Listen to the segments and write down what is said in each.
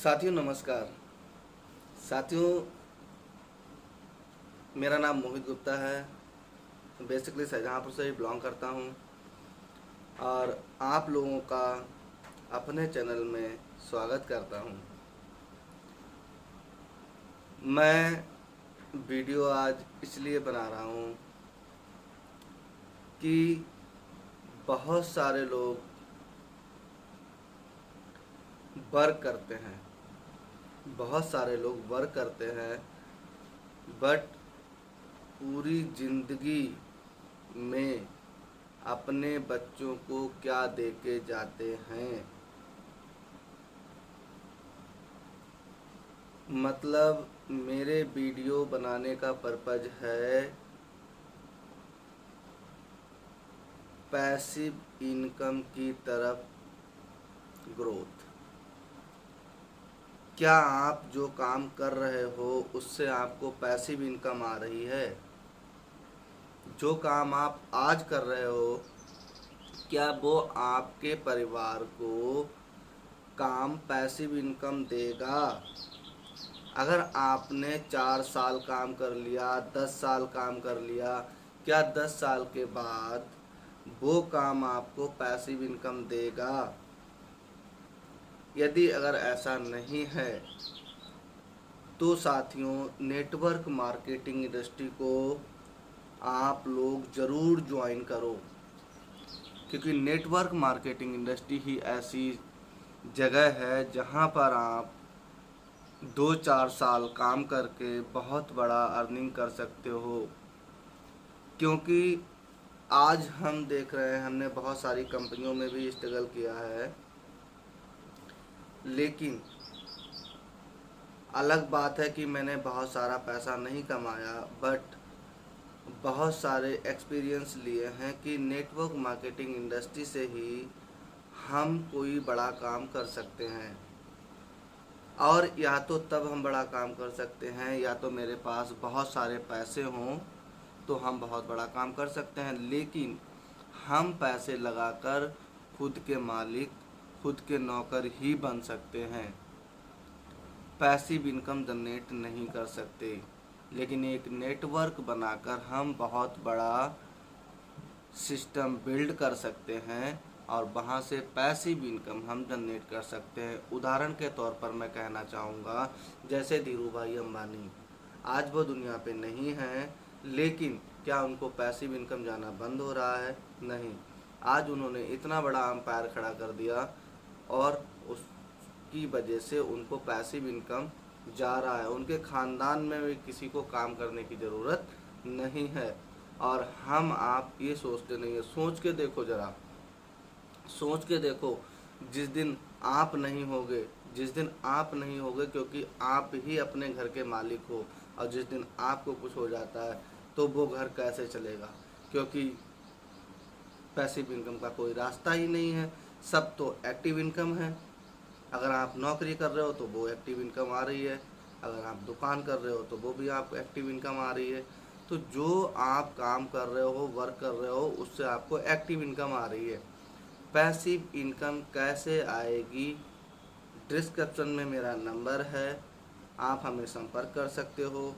साथियों नमस्कार। साथियों, मेरा नाम मोहित गुप्ता है। बेसिकली शाहजहाँपुर से ही बिलोंग करता हूँ और आप लोगों का अपने चैनल में स्वागत करता हूँ। मैं वीडियो आज इसलिए बना रहा हूँ कि बहुत सारे लोग वर्क करते हैं, बहुत सारे लोग वर्क करते हैं, बट पूरी ज़िंदगी में अपने बच्चों को क्या दे के जाते हैं। मतलब मेरे वीडियो बनाने का पर्पज़ है पैसिव इनकम की तरफ ग्रोथ। क्या आप जो काम कर रहे हो उससे आपको पैसिव इनकम आ रही है? जो काम आप आज कर रहे हो क्या वो आपके परिवार को काम पैसिव इनकम देगा? अगर आपने 4 साल काम कर लिया, 10 साल काम कर लिया, क्या 10 साल के बाद वो काम आपको पैसिव इनकम देगा? यदि अगर ऐसा नहीं है तो साथियों, नेटवर्क मार्केटिंग इंडस्ट्री को आप लोग ज़रूर ज्वाइन करो, क्योंकि नेटवर्क मार्केटिंग इंडस्ट्री ही ऐसी जगह है जहां पर आप 2-4 साल काम करके बहुत बड़ा अर्निंग कर सकते हो। क्योंकि आज हम देख रहे हैं, हमने बहुत सारी कंपनियों में भी स्ट्रगल किया है, लेकिन अलग बात है कि मैंने बहुत सारा पैसा नहीं कमाया, बट बहुत सारे एक्सपीरियंस लिए हैं कि नेटवर्क मार्केटिंग इंडस्ट्री से ही हम कोई बड़ा काम कर सकते हैं। और या तो तब हम बड़ा काम कर सकते हैं, या तो मेरे पास बहुत सारे पैसे हों तो हम बहुत बड़ा काम कर सकते हैं, लेकिन हम पैसे लगाकर खुद के मालिक, खुद के नौकर ही बन सकते हैं, पैसिव इनकम जनरेट नहीं कर सकते। लेकिन एक नेटवर्क बनाकर हम बहुत बड़ा सिस्टम बिल्ड कर सकते हैं और वहाँ से पैसिव इनकम हम जनरेट कर सकते हैं। उदाहरण के तौर पर मैं कहना चाहूँगा, जैसे धीरू भाई अंबानी, आज वो दुनिया पे नहीं हैं, लेकिन क्या उनको पैसिव इनकम जाना बंद हो रहा है? नहीं। आज उन्होंने इतना बड़ा एम्पायर खड़ा कर दिया और उसकी वजह से उनको पैसिव इनकम जा रहा है। उनके ख़ानदान में भी किसी को काम करने की ज़रूरत नहीं है। और हम आप ये सोचते नहीं है। सोच के देखो, ज़रा सोच के देखो, जिस दिन आप नहीं होगे, जिस दिन आप नहीं होगे, क्योंकि आप ही अपने घर के मालिक हो, और जिस दिन आपको कुछ हो जाता है तो वो घर कैसे चलेगा? क्योंकि पैसिव इनकम का कोई रास्ता ही नहीं है, सब तो एक्टिव इनकम है। अगर आप नौकरी कर रहे हो तो वो एक्टिव इनकम आ रही है, अगर आप दुकान कर रहे हो तो वो भी आपको एक्टिव इनकम आ रही है। तो जो आप काम कर रहे हो, वर्क कर रहे हो, उससे आपको एक्टिव इनकम आ रही है। पैसिव इनकम कैसे आएगी? डिस्क्रिप्शन में मेरा नंबर है, आप हमें संपर्क कर सकते हो,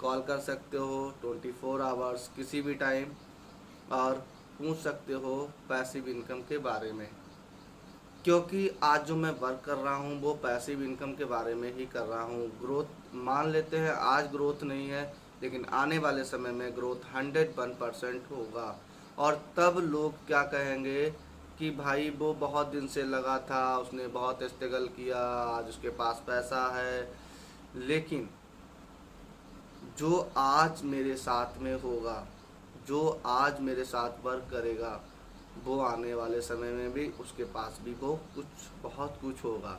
कॉल कर सकते हो 24 आवर्स किसी भी टाइम, और पूछ सकते हो पैसिव इनकम के बारे में। क्योंकि आज जो मैं वर्क कर रहा हूँ वो पैसिव इनकम के बारे में ही कर रहा हूँ। ग्रोथ मान लेते हैं आज ग्रोथ नहीं है, लेकिन आने वाले समय में ग्रोथ 101% होगा। और तब लोग क्या कहेंगे कि भाई वो बहुत दिन से लगा था, उसने बहुत स्ट्रगल किया, आज उसके पास पैसा है। लेकिन जो आज मेरे साथ में होगा, जो आज मेरे साथ वर्क करेगा, वो आने वाले समय में भी उसके पास भी वो कुछ बहुत कुछ होगा।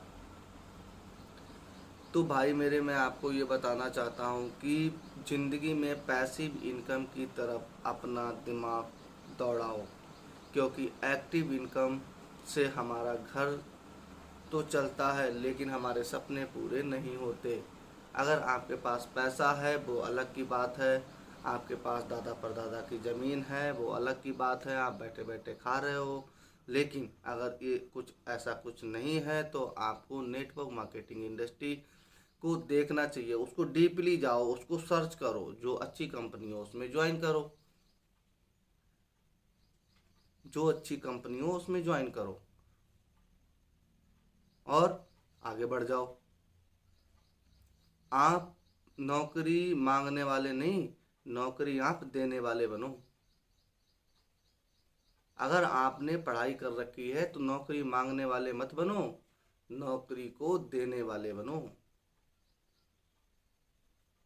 तो भाई मेरे, मैं आपको ये बताना चाहता हूँ कि ज़िंदगी में पैसिव इनकम की तरफ अपना दिमाग दौड़ाओ, क्योंकि एक्टिव इनकम से हमारा घर तो चलता है, लेकिन हमारे सपने पूरे नहीं होते। अगर आपके पास पैसा है वो अलग की बात है, आपके पास दादा परदादा की ज़मीन है वो अलग की बात है, आप बैठे बैठे खा रहे हो लेकिन अगर ये कुछ ऐसा कुछ नहीं है तो आपको नेटवर्क मार्केटिंग इंडस्ट्री को देखना चाहिए, उसको डीपली जाओ, उसको सर्च करो, जो अच्छी कंपनी हो उसमें ज्वाइन करो, जो अच्छी कंपनी हो उसमें ज्वाइन करो और आगे बढ़ जाओ। आप नौकरी मांगने वाले नहीं, नौकरी आप देने वाले बनो। अगर आपने पढ़ाई कर रखी है तो नौकरी मांगने वाले मत बनो, नौकरी को देने वाले बनो।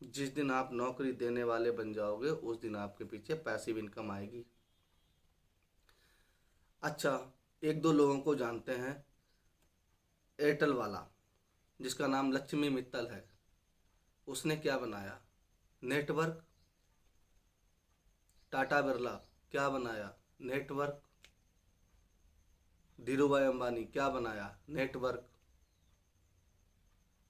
जिस दिन आप नौकरी देने वाले बन जाओगे उस दिन आपके पीछे पैसिव इनकम आएगी। अच्छा, एक दो लोगों को जानते हैं, एयरटेल वाला जिसका नाम लक्ष्मी मित्तल है, उसने क्या बनाया? नेटवर्क। टाटा बिरला क्या बनाया? नेटवर्क। धीरू भाई अंबानी क्या बनाया? नेटवर्क।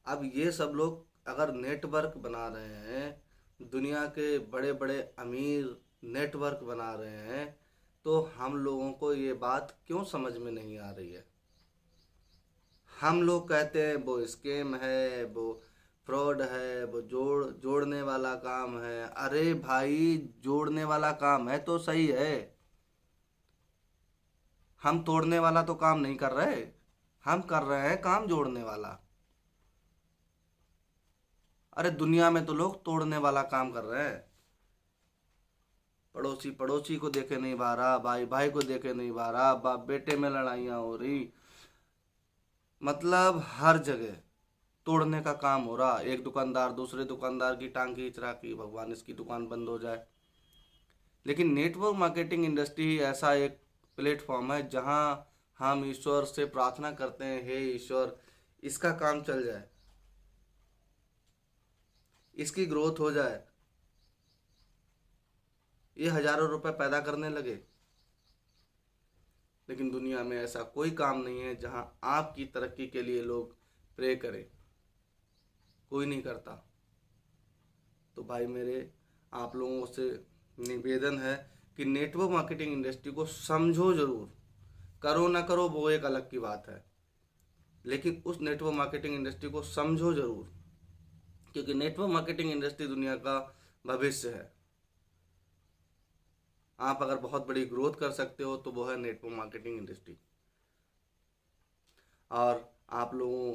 अब ये सब लोग अगर नेटवर्क बना रहे हैं, दुनिया के बड़े बड़े अमीर नेटवर्क बना रहे हैं, तो हम लोगों को ये बात क्यों समझ में नहीं आ रही है? हम लोग कहते हैं वो स्कैम है, वो फ्रॉड है, वो जोड़ने वाला काम है। अरे भाई, जोड़ने वाला काम है तो सही है, हम तोड़ने वाला तो काम नहीं कर रहे, हम कर रहे हैं काम जोड़ने वाला। अरे दुनिया में तो लोग तोड़ने वाला काम कर रहे हैं। पड़ोसी पड़ोसी को देखे नहीं भा रहा, भाई भाई को देखे नहीं भा रहा, बाप बेटे में लड़ाइयाँ हो रही, मतलब हर जगह तोड़ने का काम हो रहा। एक दुकानदार दूसरे दुकानदार की टांग खींच रहा कि भगवान इसकी दुकान बंद हो जाए। लेकिन नेटवर्क मार्केटिंग इंडस्ट्री ही ऐसा एक प्लेटफॉर्म है जहां हम ईश्वर से प्रार्थना करते हैं, हे ईश्वर इसका काम चल जाए, इसकी ग्रोथ हो जाए, ये हजारों रुपए पैदा करने लगे। लेकिन दुनिया में ऐसा कोई काम नहीं है जहां आपकी तरक्की के लिए लोग प्रे करें, कोई नहीं करता। तो भाई मेरे, आप लोगों से निवेदन है कि नेटवर्क मार्केटिंग इंडस्ट्री को समझो जरूर, करो ना करो वो एक अलग की बात है, लेकिन उस नेटवर्क मार्केटिंग इंडस्ट्री को समझो जरूर, क्योंकि नेटवर्क मार्केटिंग इंडस्ट्री दुनिया का भविष्य है। आप अगर बहुत बड़ी ग्रोथ कर सकते हो तो वो है नेटवर्क मार्केटिंग इंडस्ट्री। और आप लोगों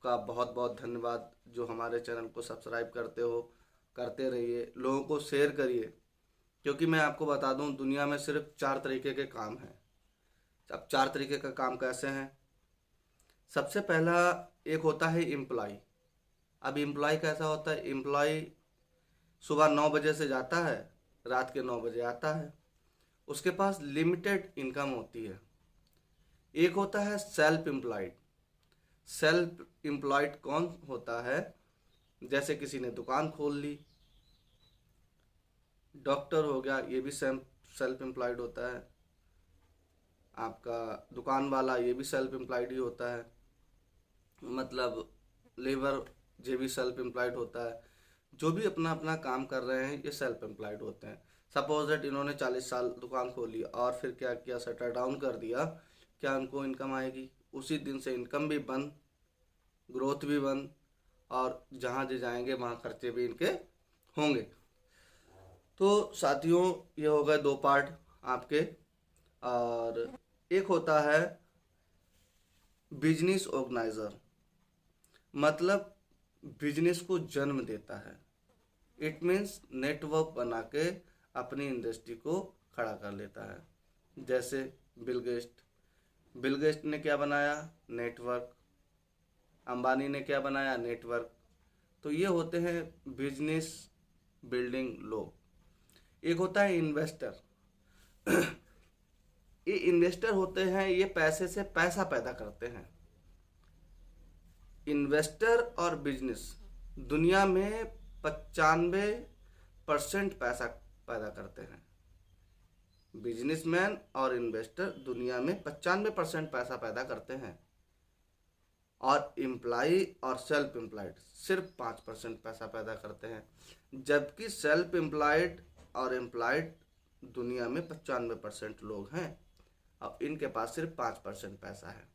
का बहुत बहुत धन्यवाद जो हमारे चैनल को सब्सक्राइब करते हो, करते रहिए, लोगों को शेयर करिए, क्योंकि मैं आपको बता दूं दुनिया में सिर्फ 4 तरीके के काम हैं। अब 4 तरीके का काम कैसे हैं? सबसे पहला एक होता है एम्प्लॉय। अब एम्प्लॉय कैसा होता है? एम्प्लॉय सुबह 9 बजे से जाता है, रात के 9 बजे आता है, उसके पास लिमिटेड इनकम होती है। एक होता है सेल्फ एम्प्लॉयड। सेल्फ एम्प्लॉयड कौन होता है? जैसे किसी ने दुकान खोल ली, डॉक्टर हो गया, ये भी सेल्फ एम्प्लॉयड होता है। आपका दुकान वाला ये भी सेल्फ एम्प्लॉयड ही होता है, मतलब लेबर ये भी सेल्फ एम्प्लॉयड होता है। जो भी अपना अपना काम कर रहे हैं ये सेल्फ एम्प्लॉयड होते हैं। सपोज दैट इन्होंने 40 साल दुकान खोली और फिर क्या किया, शटर डाउन कर दिया, क्या उनको इनकम आएगी? उसी दिन से इनकम भी बंद, ग्रोथ भी बंद, और जहाँ जे जाएंगे वहाँ खर्चे भी इनके होंगे। तो साथियों, ये हो गए 2 पार्ट आपके। और एक होता है बिजनेस ऑर्गेनाइजर, मतलब बिजनेस को जन्म देता है। इट मीन्स नेटवर्क बना के अपनी इंडस्ट्री को खड़ा कर लेता है। जैसे बिल गेस्ट ने क्या बनाया? नेटवर्क। अंबानी ने क्या बनाया? नेटवर्क। तो ये होते हैं बिजनेस बिल्डिंग लोग। एक होता है इन्वेस्टर। ये इन्वेस्टर होते हैं, ये पैसे से पैसा पैदा करते हैं। इन्वेस्टर और बिजनेस दुनिया में 95% पैसा पैदा करते हैं। बिजनेसमैन और इन्वेस्टर दुनिया में 95% पैसा पैदा करते हैं, और एम्प्लॉय और सेल्फ एम्प्लॉयड सिर्फ 5% पैसा पैदा करते हैं। जबकि सेल्फ एम्प्लॉयड और एम्प्लॉयड दुनिया में 95% लोग हैं। और इनके पास सिर्फ 5% पैसा है।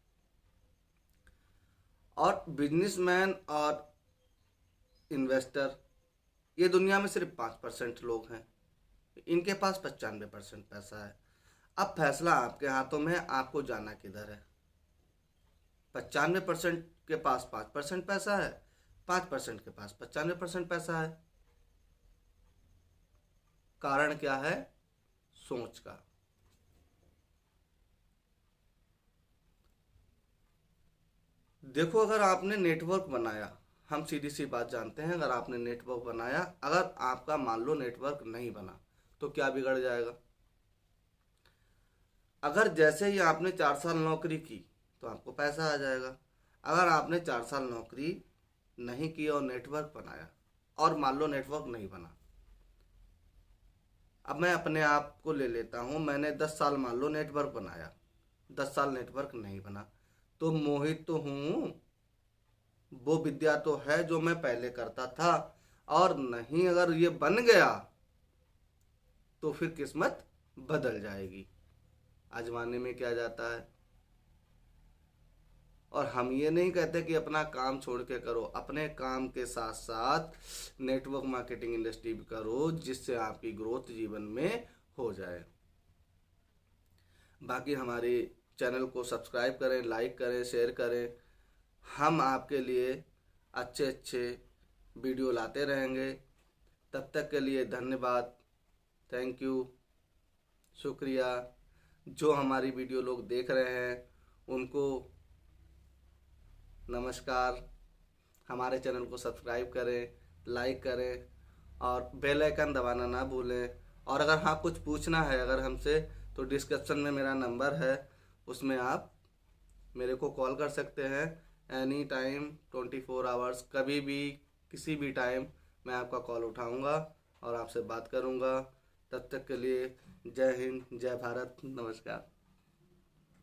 और बिजनेसमैन और इन्वेस्टर, ये दुनिया में सिर्फ 5% लोग हैं, इनके पास 95% पैसा है। अब फैसला आपके हाथों में है, आपको जाना किधर है। 95% के पास 5% पैसा है, 5% के पास 95% पैसा है। कारण क्या है? सोच का। देखो, अगर आपने नेटवर्क बनाया, हम सीधी सी बात जानते हैं, अगर आपने नेटवर्क बनाया, अगर आपका मान लो नेटवर्क नहीं बना तो क्या बिगड़ जाएगा? अगर जैसे ही आपने 4 साल नौकरी की तो आपको पैसा आ जाएगा। अगर आपने 4 साल नौकरी नहीं की और नेटवर्क बनाया, और मान लो नेटवर्क नहीं बना, अब मैं अपने आप को ले लेता हूँ, मैंने 10 साल मान लो नेटवर्क बनाया, 10 साल नेटवर्क नहीं बना, तो मोहित तो हूँ, वो विद्या तो है जो मैं पहले करता था, और नहीं अगर ये बन गया तो फिर किस्मत बदल जाएगी। आजमाने में क्या जाता है। और हम ये नहीं कहते कि अपना काम छोड़ के करो, अपने काम के साथ साथ नेटवर्क मार्केटिंग इंडस्ट्री भी करो, जिससे आपकी ग्रोथ जीवन में हो जाए। बाकी हमारे चैनल को सब्सक्राइब करें, लाइक करें, शेयर करें। हम आपके लिए अच्छे अच्छे वीडियो लाते रहेंगे। तब तक के लिए धन्यवाद, थैंक यू, शुक्रिया। जो हमारी वीडियो लोग देख रहे हैं उनको नमस्कार। हमारे चैनल को सब्सक्राइब करें, लाइक करें और बेल आइकन दबाना ना भूलें। और अगर हाँ कुछ पूछना है अगर हमसे, तो डिस्क्रिप्शन में मेरा नंबर है, उसमें आप मेरे को कॉल कर सकते हैं। एनी टाइम 24 आवर्स, कभी भी किसी भी टाइम मैं आपका कॉल उठाऊंगा और आपसे बात करूंगा। तब तक के लिए जय हिंद, जय भारत, नमस्कार।